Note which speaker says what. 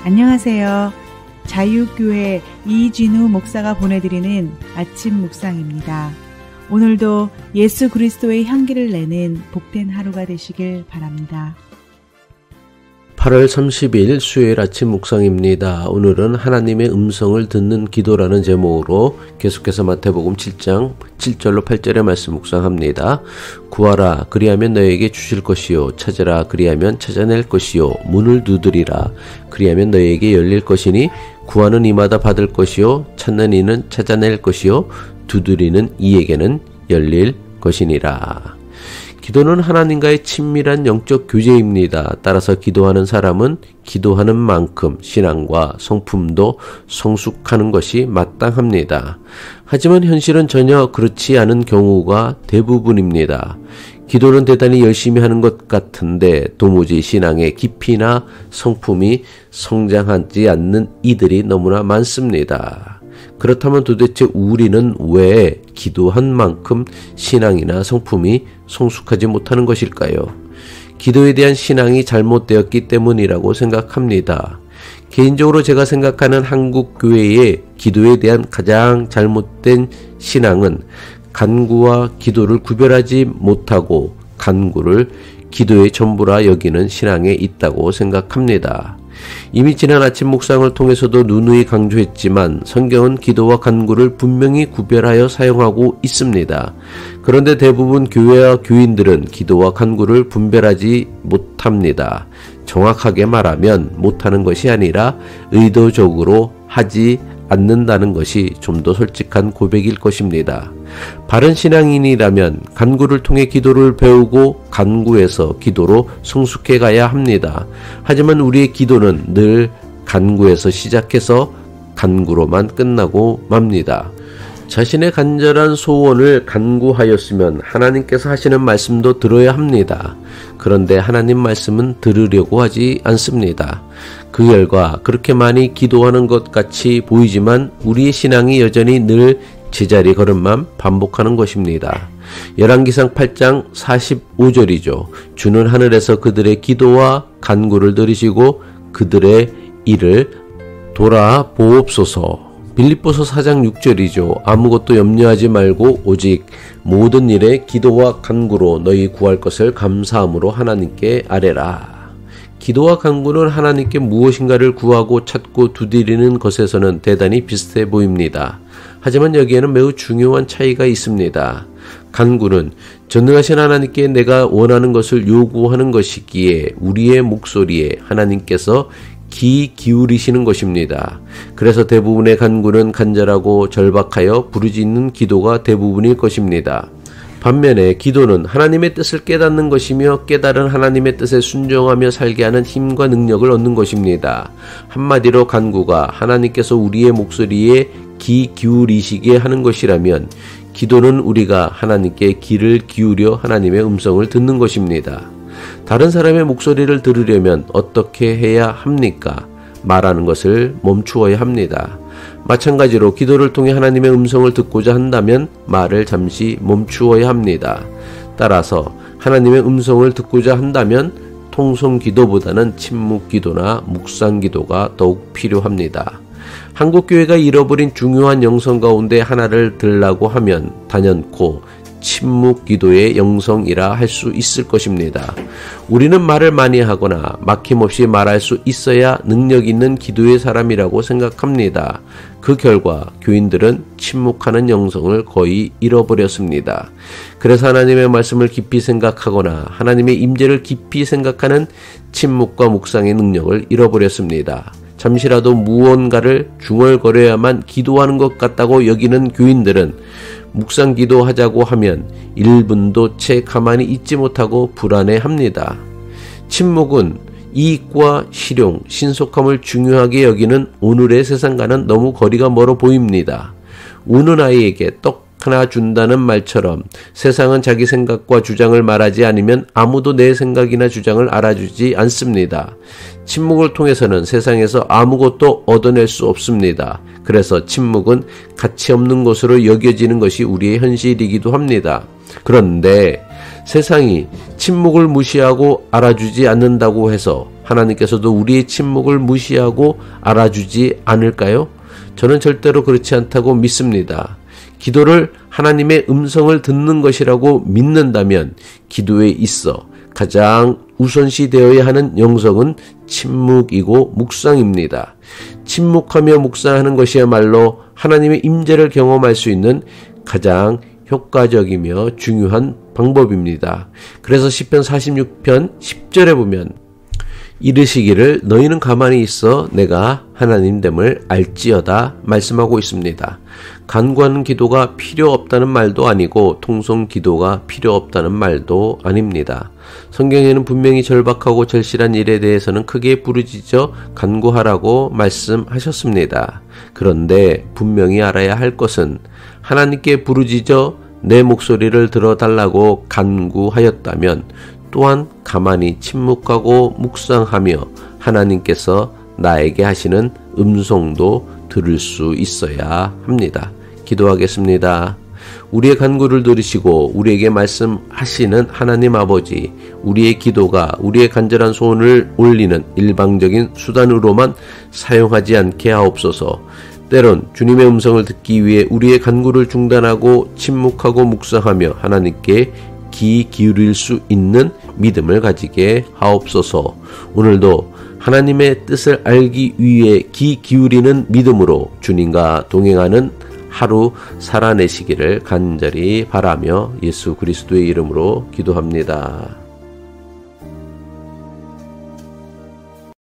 Speaker 1: 안녕하세요. 자유교회 이진우 목사가 보내드리는 아침 묵상입니다. 오늘도 예수 그리스도의 향기를 내는 복된 하루가 되시길 바랍니다.
Speaker 2: 8월 30일 수요일 아침 묵상입니다. 오늘은 하나님의 음성을 듣는 기도라는 제목으로 계속해서 마태복음 7장 7절로 8절의 말씀 묵상합니다. 구하라 그리하면 너에게 주실 것이요 찾으라 그리하면 찾아낼 것이요 문을 두드리라 그리하면 너에게 열릴 것이니 구하는 이마다 받을 것이요 찾는 이는 찾아낼 것이요 두드리는 이에게는 열릴 것이니라. 기도는 하나님과의 친밀한 영적 교제입니다. 따라서 기도하는 사람은 기도하는 만큼 신앙과 성품도 성숙하는 것이 마땅합니다. 하지만 현실은 전혀 그렇지 않은 경우가 대부분입니다. 기도는 대단히 열심히 하는 것 같은데 도무지 신앙의 깊이나 성품이 성장하지 않는 이들이 너무나 많습니다. 그렇다면 도대체 우리는 왜 기도한 만큼 신앙이나 성품이 성숙하지 못하는 것일까요? 기도에 대한 신앙이 잘못되었기 때문이라고 생각합니다. 개인적으로 제가 생각하는 한국 교회의 기도에 대한 가장 잘못된 신앙은 간구와 기도를 구별하지 못하고 간구를 기도의 전부라 여기는 신앙에 있다고 생각합니다. 이미 지난 아침 묵상을 통해서도 누누이 강조했지만 성경은 기도와 간구를 분명히 구별하여 사용하고 있습니다. 그런데 대부분 교회와 교인들은 기도와 간구를 분별하지 못합니다. 정확하게 말하면 못하는 것이 아니라 의도적으로 하지 않는다는 것이 좀 더 솔직한 고백일 것입니다. 바른 신앙인이라면 간구를 통해 기도를 배우고 간구에서 기도로 성숙해 가야 합니다. 하지만 우리의 기도는 늘 간구에서 시작해서 간구로만 끝나고 맙니다. 자신의 간절한 소원을 간구하였으면 하나님께서 하시는 말씀도 들어야 합니다. 그런데 하나님 말씀은 들으려고 하지 않습니다. 그 결과 그렇게 많이 기도하는 것 같이 보이지만 우리의 신앙이 여전히 늘 제자리 걸음만 반복하는 것입니다. 열왕기상 8장 45절이죠. 주는 하늘에서 그들의 기도와 간구를 들으시고 그들의 일을 돌아보옵소서. 빌립보서 4장 6절이죠. 아무것도 염려하지 말고 오직 모든 일에 기도와 간구로 너희 구할 것을 감사함으로 하나님께 아뢰라. 기도와 간구는 하나님께 무엇인가를 구하고 찾고 두드리는 것에서는 대단히 비슷해 보입니다. 하지만 여기에는 매우 중요한 차이가 있습니다. 간구는 전능하신 하나님께 내가 원하는 것을 요구하는 것이기에 우리의 목소리에 하나님께서 귀 기울이시는 것입니다. 그래서 대부분의 간구는 간절하고 절박하여 부르짖는 기도가 대부분일 것입니다. 반면에 기도는 하나님의 뜻을 깨닫는 것이며 깨달은 하나님의 뜻에 순종하며 살게 하는 힘과 능력을 얻는 것입니다. 한마디로 간구가 하나님께서 우리의 목소리에 귀 기울이시게 하는 것이라면 기도는 우리가 하나님께 귀를 기울여 하나님의 음성을 듣는 것입니다. 다른 사람의 목소리를 들으려면 어떻게 해야 합니까? 말하는 것을 멈추어야 합니다. 마찬가지로 기도를 통해 하나님의 음성을 듣고자 한다면 말을 잠시 멈추어야 합니다. 따라서 하나님의 음성을 듣고자 한다면 통성 기도보다는 침묵 기도나 묵상 기도가 더욱 필요합니다. 한국 교회가 잃어버린 중요한 영성 가운데 하나를 들라고 하면 단연코 침묵 기도의 영성이라 할 수 있을 것입니다. 우리는 말을 많이 하거나 막힘없이 말할 수 있어야 능력 있는 기도의 사람이라고 생각합니다. 그 결과 교인들은 침묵하는 영성을 거의 잃어버렸습니다. 그래서 하나님의 말씀을 깊이 생각하거나 하나님의 임재를 깊이 생각하는 침묵과 묵상의 능력을 잃어버렸습니다. 잠시라도 무언가를 중얼거려야만 기도하는 것 같다고 여기는 교인들은 묵상 기도하자고 하면 1분도 채 가만히 있지 못하고 불안해합니다. 침묵은 이익과 실용, 신속함을 중요하게 여기는 오늘의 세상과는 너무 거리가 멀어 보입니다. 우는 아이에게 떡 하나 준다는 말처럼 세상은 자기 생각과 주장을 말하지 않으면 아무도 내 생각이나 주장을 알아주지 않습니다. 침묵을 통해서는 세상에서 아무것도 얻어낼 수 없습니다. 그래서 침묵은 가치 없는 것으로 여겨지는 것이 우리의 현실이기도 합니다. 그런데 세상이 침묵을 무시하고 알아주지 않는다고 해서 하나님께서도 우리의 침묵을 무시하고 알아주지 않을까요? 저는 절대로 그렇지 않다고 믿습니다. 기도를 하나님의 음성을 듣는 것이라고 믿는다면 기도에 있어 가장 우선시 되어야 하는 영성은 침묵이고 묵상입니다. 침묵하며 묵상하는 것이야말로 하나님의 임재를 경험할 수 있는 가장 효과적이며 중요한 방법입니다. 그래서 시편 46편 10절에 보면 이르시기를 너희는 가만히 있어 내가 하나님됨을 알지어다 말씀하고 있습니다. 간구하는 기도가 필요 없다는 말도 아니고 통성 기도가 필요 없다는 말도 아닙니다. 성경에는 분명히 절박하고 절실한 일에 대해서는 크게 부르짖어 간구하라고 말씀하셨습니다. 그런데 분명히 알아야 할 것은 하나님께 부르짖어 내 목소리를 들어달라고 간구하였다면 또한 가만히 침묵하고 묵상하며 하나님께서 나에게 하시는 음성도 들을 수 있어야 합니다. 기도하겠습니다. 우리의 간구를 들으시고 우리에게 말씀하시는 하나님 아버지, 우리의 기도가 우리의 간절한 소원을 올리는 일방적인 수단으로만 사용하지 않게 하옵소서. 때론 주님의 음성을 듣기 위해 우리의 간구를 중단하고 침묵하고 묵상하며 하나님께 귀 기울일 수 있는 믿음을 가지게 하옵소서. 오늘도 하나님의 뜻을 알기 위해 귀 기울이는 믿음으로 주님과 동행하는 하루 살아내시기를 간절히 바라며 예수 그리스도의 이름으로 기도합니다.